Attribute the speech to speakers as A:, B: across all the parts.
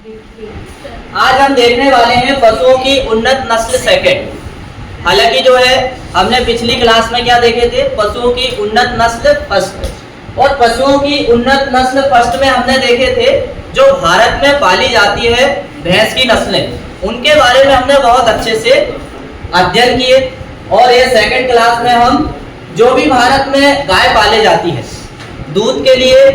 A: आज हम देखने वाले हैं पशुओं की उन्नत नस्ल सेकंड। हालांकि जो है हमने पिछली क्लास में क्या देखे थे, पशुओं की उन्नत नस्ल फर्स्ट। और पशुओं की उन्नत नस्ल फर्स्ट में हमने देखे थे जो भारत में पाली जाती है भैंस की नस्लें, उनके बारे में हमने बहुत अच्छे से अध्ययन किए। और ये सेकंड क्लास में हम जो भी भारत में गाय पाले जाती है दूध के लिए,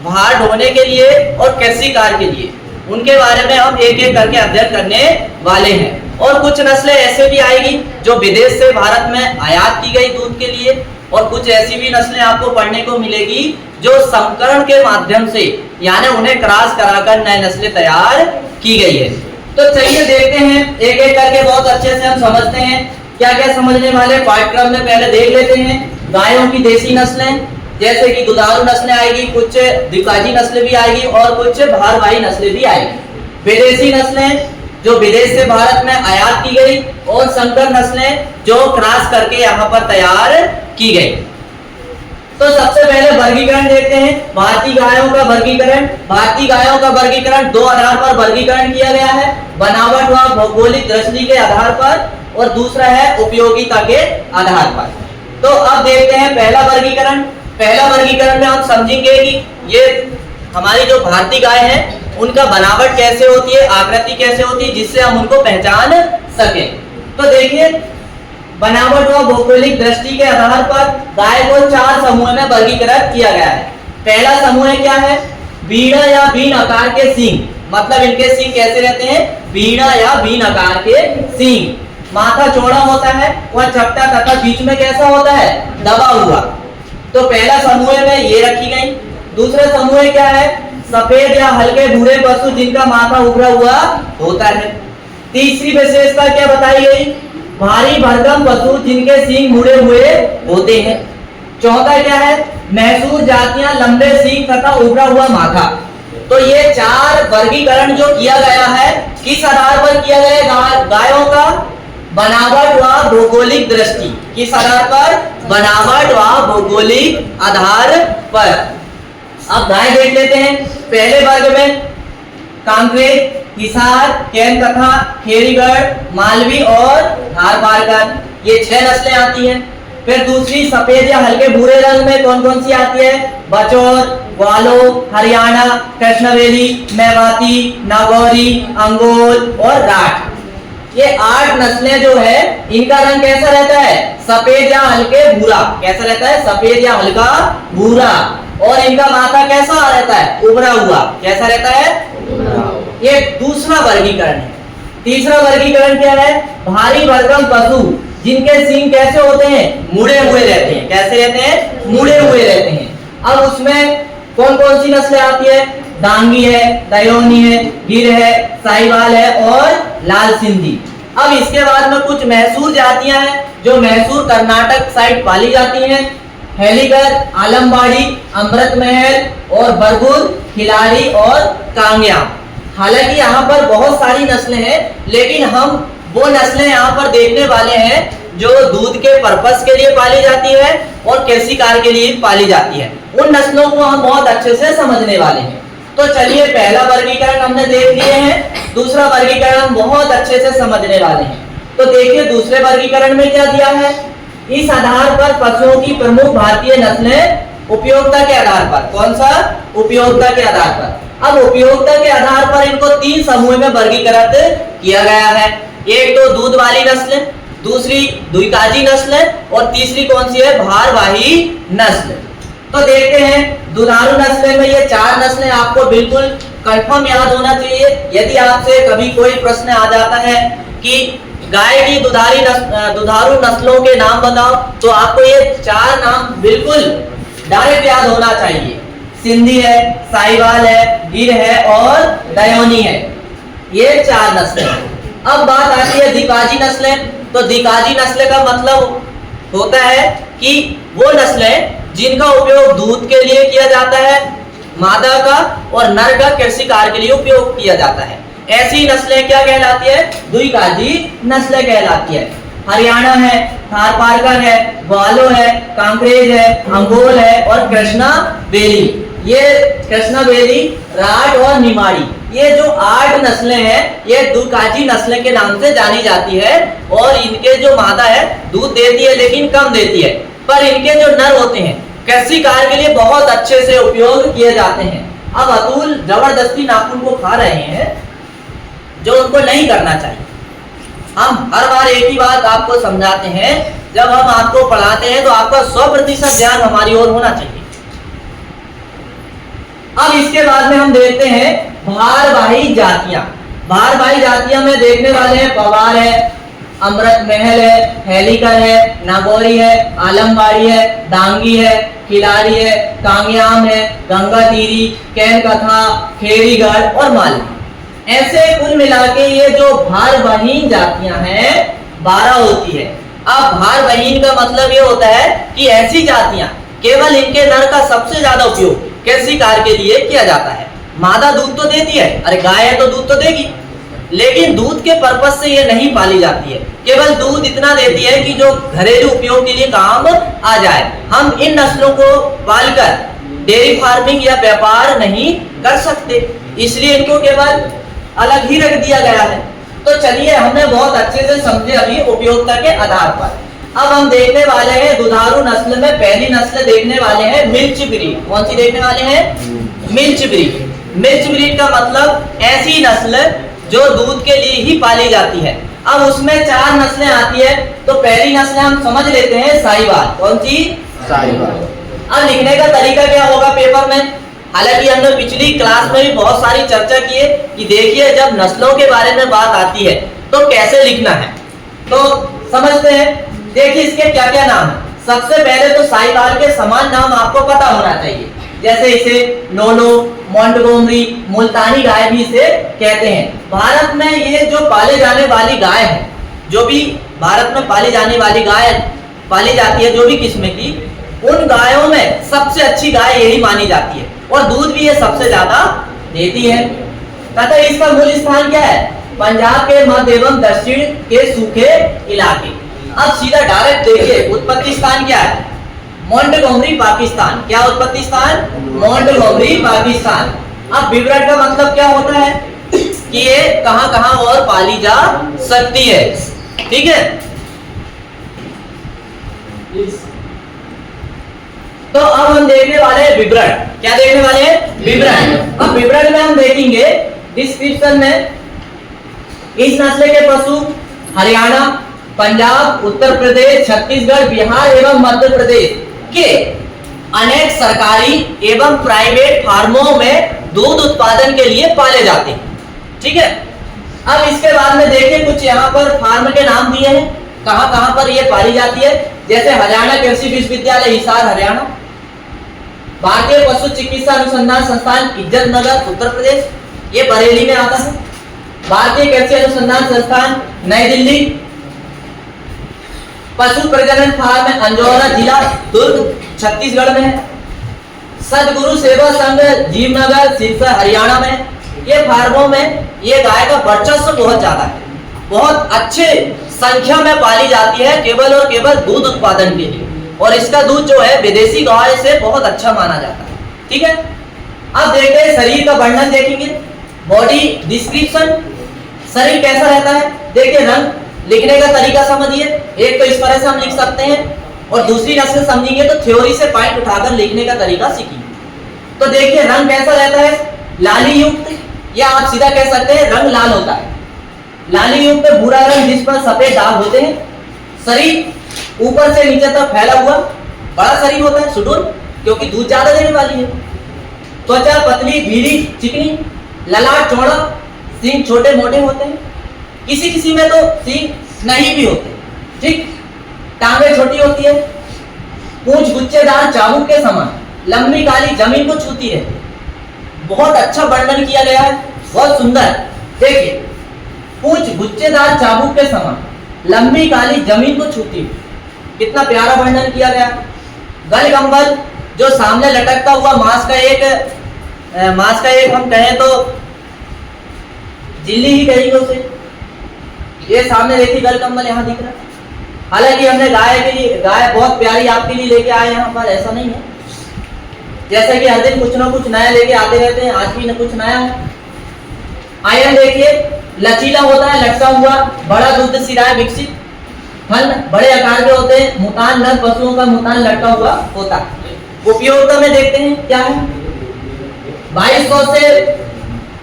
A: भार ढोने के लिए और कृषि कार्य के लिए, उनके बारे में हम एक एक करके अध्ययन करने वाले हैं। और कुछ नस्लें ऐसे भी आएगी जो विदेश से भारत में आयात की गई दूध के लिए, और कुछ ऐसी भी नस्लें आपको पढ़ने को मिलेगी जो संकरण के माध्यम से यानी उन्हें क्रॉस कराकर नई नस्लें तैयार की गई है। तो चलिए देखते हैं एक एक करके, बहुत अच्छे से हम समझते हैं क्या क्या समझने वाले पाठ्यक्रम में। पहले देख लेते हैं गायों की देसी नस्लें, जैसे कि दुधारू नस्लें आएगी, कुछ द्विकाजी नस्लें भी आएगी और कुछ भारवाही नस्लें भी आएगी। विदेशी नस्लें जो विदेश से भारत में आयात की गई, और संकर नस्लें जो क्रॉस करके यहाँ पर तैयार की गई। तो सबसे पहले वर्गीकरण देखते हैं भारतीय गायों का वर्गीकरण। भारतीय गायों का वर्गीकरण दो आधार पर वर्गीकरण किया गया है, बनावट व भौगोलिक दृष्टि के आधार पर, और दूसरा है उपयोगिता के आधार पर। तो अब देखते हैं पहला वर्गीकरण। पहला वर्गीकरण में हम समझेंगे कि ये हमारी जो भारतीय गाय है उनका बनावट कैसे होती है, आकृति कैसे होती है, जिससे हम उनको पहचान सके। तो देखिए बनावट व भौगोलिक दृष्टि के आधार पर गाय को चार समूह में वर्गीकृत किया गया है। पहला समूह क्या है, बीड़ा या बीन आकार के सींग, मतलब इनके सींग कैसे रहते हैं, बीड़ा या बीन आकार के सींग। माथा चौड़ा होता है और चपटा तथा बीच में कैसा होता है, दबा हुआ। तो पहला समूह में ये रखी गई। दूसरा समूह क्या है, सफेद या हल्के भूरे पशु जिनका माथा उभरा हुआ होता है। तीसरी विशेषता क्या बताई गई, भारी भरकम पशु जिनके सींग मुड़े हुए होते हैं। चौथा क्या है, मैसूर जातियां, लंबे सींग तथा उभरा हुआ माथा। तो ये चार वर्गीकरण जो किया गया है किस आधार पर किया गया है, गायों का बनावट व भौगोलिक दृष्टि, किस आधार पर, बनावट व भौगोलिक आधार पर। अब गाय देख लेते हैं। पहले वर्ग में कांकरेज, हिसार, कैन कथा, खेरीगढ़, मालवी और धारपारकर, ये 6 नस्लें आती हैं। फिर दूसरी सफेद या हल्के भूरे रंग में कौन कौन सी आती है, बचौर, ग्वालो, हरियाणा, कृष्णवेली, मेवाती, नागौरी, अंगोल और राठ। ये 8 नस्लें जो है इनका रंग कैसा रहता है, सफेद या हल्के भूरा। कैसा रहता है, सफेद या हल्का भूरा। और इनका माथा कैसा रहता है, उभरा हुआ। कैसा रहता है, ये दूसरा वर्गीकरण है। तीसरा वर्गीकरण क्या है, भारी भरकम पशु जिनके सींग कैसे होते हैं, मुड़े हुए रहते हैं। कैसे रहते हैं, मुड़े हुए रहते हैं। अब उसमें कौन कौन सी नस्लें आती है, डांगी है, दयोनी है, गिर है, साहिवाल है और लाल सिंधी। अब इसके बाद में कुछ मैसूर जातियां हैं जो मैसूर कर्नाटक साइड पाली जाती हैं। हेलीगर, आलमबाड़ी, अमृत महल और बरगुर, खिलाड़ी और कांग्या। हालांकि यहाँ पर बहुत सारी नस्लें हैं, लेकिन हम वो नस्लें यहाँ पर देखने वाले हैं जो दूध के पर्पस के लिए पाली जाती है और कृषि कार्य के लिए पाली जाती है। उन नस्लों को हम बहुत अच्छे से समझने वाले हैं। तो चलिए पहला वर्गीकरण हमने देख लिए हैं, दूसरा वर्गीकरण हम बहुत अच्छे से समझने वाले हैं। तो देखिए दूसरे वर्गीकरण में क्या दिया है, इस आधार पर पशुओं की प्रमुख भारतीय नस्लें उपयोगिता के आधार पर। कौन सा, उपयोगिता के आधार पर। अब उपयोगिता के आधार पर इनको 3 समूह में वर्गीकृत किया गया है। एक तो दूध वाली नस्ल, दूसरी द्विकाजी नस्ल और तीसरी कौन सी है, भारवाही नस्ल। तो देखते हैं दुधारू नस्लें में ये 4 नस्लें आपको बिल्कुल कंफर्म याद होना चाहिए। यदि आपसे कभी कोई प्रश्न आ जाता है कि गाय की दुधारू नस्लों के नाम बताओ, तो आपको ये 4 नाम बिल्कुल डायरेक्ट याद होना चाहिए। सिंधी है, साहिवाल है, गिर है और दयोनी है। ये 4 नस्लें। अब बात आती है द्विकाजी नस्लें। तो द्विकाजी नस्लें का मतलब होता है कि वो नस्लें जिनका उपयोग दूध के लिए किया जाता है, मादा का, और नर का कृषि कार्य के लिए उपयोग किया जाता है। ऐसी नस्लें क्या कहलाती है, द्विकाजी नस्लें कहलाती है। हरियाणा है, थारपारकर है, ग्वालो है, कांकरेज है, अंगोल है और कृष्णा वेली, ये कृष्णवेली, राठ और निमाड़ी, ये जो 8 नस्लें हैं ये दुकाजी नस्लें के नाम से जानी जाती है। और इनके जो मादा है दूध देती है लेकिन कम देती है, पर इनके जो नर होते हैं कृषि कार्य के लिए बहुत अच्छे से उपयोग किए जाते हैं। अब अतुल जबरदस्ती नाखून को खा रहे हैं जो उनको नहीं करना चाहिए। हम हर बार एक ही बात आपको समझाते हैं, जब हम आपको पढ़ाते हैं तो आपका 100% ध्यान हमारी ओर होना चाहिए। अब इसके बाद में हम देखते हैं भारवाही जातियां। भारवाही जातियां में देखने वाले हैं पवार है, अमृत महल है, हेलीकर है, नागौरी है, आलमबाड़ी है, डांगी है, खिलाड़ी है, कांग्याम है, गंगा तीरी, कैन कथा, खेरीगढ़ और मालवा। ऐसे कुल मिला के ये जो भारवाहीन जातियां हैं 12 होती है। अब भारवाहीन का मतलब ये होता है कि ऐसी जातियां केवल इनके नर का सबसे ज्यादा उपयोग कृषि कार्य के लिए किया जाता है। मादा दूध तो देती है, अरे गाय है तो दूध तो देगी, लेकिन दूध के पर्पज से ये नहीं पाली जाती है, केवल दूध इतना देती है कि जो घरेलू उपयोग के लिए काम आ जाए। हम इन नस्लों को पालकर डेयरी फार्मिंग या व्यापार नहीं कर सकते, इसलिए इनको केवल अलग ही रख दिया गया है। तो चलिए हमने बहुत अच्छे से समझे अभी उपयोगिता के आधार पर। अब हम देखने वाले हैं दुधारू नस्ल में पहली नस्ल देखने वाले हैं मिल्च ब्रीड। कौन सी देखने वाले हैं? Milch breed. मिल्च ब्रीड का मतलब ऐसी नस्ल जो दूध के लिए ही पाली जाती है। अब उसमें 4 नस्लें आती है, तो पहली नस्ल हम समझ लेते हैं साहिवाल। कौन सी? साहिवाल। अब लिखने का तरीका क्या होगा पेपर में? हालांकि हमने पिछली क्लास में भी बहुत सारी चर्चा की है कि देखिए जब नस्लों के बारे में बात आती है तो कैसे लिखना है, तो समझते हैं। देखिए इसके क्या क्या नाम है। सबसे पहले तो साहिवाल के समान नाम आपको पता होना चाहिए, जैसे इसे लोलो, मोंटगोमरी, मुल्तानी गाय भी इसे कहते हैं। भारत में ये जो पाले जाने वाली गाय है, जो भी भारत में पाली जाने वाली गाय पाली जाती है, जो भी किस्म की, उन गायों में सबसे अच्छी गाय यही मानी जाती है और दूध भी ये सबसे ज्यादा देती है। तथा इसका मूल स्थान क्या है? पंजाब के मध्य एवं दक्षिण के सूखे इलाके। अब सीधा डायरेक्ट देखिए उत्पत्ति स्थान क्या है? मोंटगोमरी पाकिस्तान। क्या उत्पत्ति स्थान? मोंटगोमरी पाकिस्तान। अब विवरण का मतलब क्या होता है कि ये कहां कहां और पाली जा सकती है, ठीक है। तो अब हम देखने वाले हैं विवरण। क्या देखने वाले हैं? विवरण। अब विवरण में हम देखेंगे डिस्क्रिप्शन में इस नस्ल के पशु हरियाणा, पंजाब, उत्तर प्रदेश, छत्तीसगढ़, बिहार एवं मध्य प्रदेश के अनेक सरकारी एवं प्राइवेट फार्मों में दूध उत्पादन के लिए पाले जाते हैं, ठीक है। अब इसके बाद में देखिए कुछ यहाँ पर फार्म के नाम दिए हैं, कहां कहां पर ये पाली जाती है। जैसे हरियाणा कृषि विश्वविद्यालय हिसार हरियाणा, भारतीय पशु चिकित्सा अनुसंधान संस्थान इज्जत नगर उत्तर प्रदेश, ये बरेली में आता है। भारतीय कृषि अनुसंधान संस्थान नई दिल्ली, पशु प्रजनन फार्म अंजौरा जिला दुर्ग छत्तीसगढ़ में है। सदगुरु सेवा संघ जीवनगर सिरसा हरियाणा में। ये फार्मों में ये गाय का वर्चस्व बहुत ज्यादा है, बहुत अच्छे संख्या में पाली जाती है केवल और केवल दूध उत्पादन के लिए, और इसका दूध जो है विदेशी गाय से बहुत अच्छा माना जाता है, ठीक है। अब देखते हैं शरीर का वर्णन देखेंगे, बॉडी डिस्क्रिप्शन। शरीर कैसा रहता है? देखिए रंग, लिखने का तरीका समझिए। एक तो इस तरह से हम लिख सकते हैं और दूसरी नस्ल समझेंगे तो थ्योरी से पॉइंट उठाकर लिखने का तरीका सीखेंगे। तो देखिए रंग कैसा रहता है? लाली युक्त, या आप सीधा कह सकते हैं रंग लाल होता है। लाली युक्त भूरा रंग जिस पर सफेद दाग होते हैं। शरीर ऊपर से नीचे तक फैला हुआ, बड़ा शरीर होता है, सुडौल, क्योंकि दूध ज्यादा देने वाली है। त्वचा पतली भीरी चिकनी, ललाट चौड़ा, सींग छोटे मोटे होते हैं, किसी किसी में तो सींग नहीं भी होते, ठीक। टांगे छोटी होती है, पूंछ गुच्छेदार चाबुक के समान, लंबी काली जमीन को छूती है। बहुत अच्छा वर्णन किया गया है, बहुत सुंदर। देखिए पूंछ गुच्छेदार चाबुक के समान, लंबी काली जमीन को छूती है, कितना प्यारा वर्णन किया गया। गल कंबल जो सामने लटकता हुआ मांस का एक हम कहें तो झिल्ली ही कहेंगे उसे। ये सामने देखिए गल कंबल यहाँ दिख रहा है। हालांकि हमने गाय बहुत प्यारी आपके लिए लेके आए यहाँ पर, ऐसा नहीं है। जैसे कि हर दिन कुछ ना कुछ नया लेके आते रहते हैं, आज भी न कुछ नया है। आयन देखिए लचीला होता है, लटका हुआ, बड़ा दूध सिराए विकसित, फल बड़े आकार के होते हैं, मुतान नर पशुओं का मुतान लटका हुआ होता है। उपयोगिता में देखते हैं क्या है, 2200 से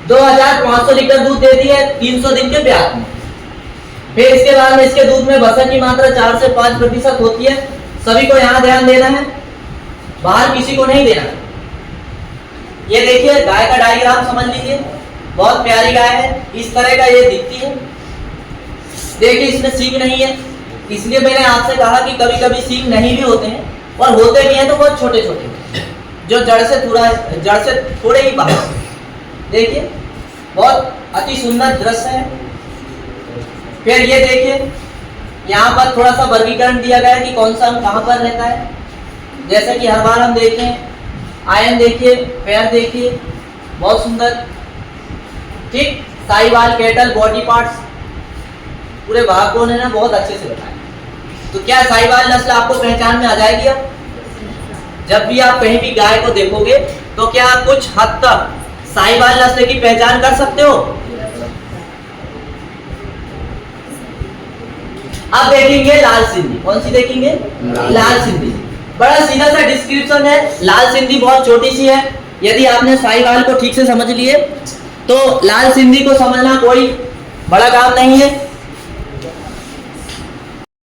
A: 2500 लीटर दूध देती है 300 दिन के ब्याज में। फिर इसके बाद में इसके दूध में वसा की मात्रा 4 से 5% होती है। सभी को यहाँ ध्यान देना है, बाहर किसी को नहीं देना। ये देखिए गाय का डायग्राम समझ लीजिए, बहुत प्यारी गाय है, इस तरह का ये दिखती है। देखिए इसमें सींग नहीं है, इसलिए मैंने आपसे कहा कि कभी कभी सींग नहीं भी होते हैं, और होते भी हैं तो बहुत छोटे छोटे, जो जड़ से थोड़े ही बाहर। देखिए बहुत अति सुंदर दृश्य है। फिर ये देखिए यहाँ पर थोड़ा सा वर्गीकरण दिया गया है कि कौन सा अंग कहाँ पर रहता है। जैसे कि हर बार हम देखें, आयन देखिए, पैर देखिए, बहुत सुंदर, ठीक। साहिवाल, कैटल, बॉडी पार्ट्स, पूरे भाग को उन्होंने बहुत अच्छे से बताया। तो क्या साहिवाल नस्ल आपको पहचान में आ जाएगी? अब जब भी आप कहीं भी गाय को देखोगे तो क्या आप कुछ हद तक साहिवाल नस्ल की पहचान कर सकते हो? अब देखेंगे लाल सिंधी। कौन सी देखेंगे? लाल सिंधी। बड़ा सीधा सा डिस्क्रिप्शन है। लाल सिंधी बहुत छोटी सी है। यदि आपने साहिवाल को ठीक से समझ लिए तो लाल सिंधी को समझना कोई बड़ा काम नहीं है।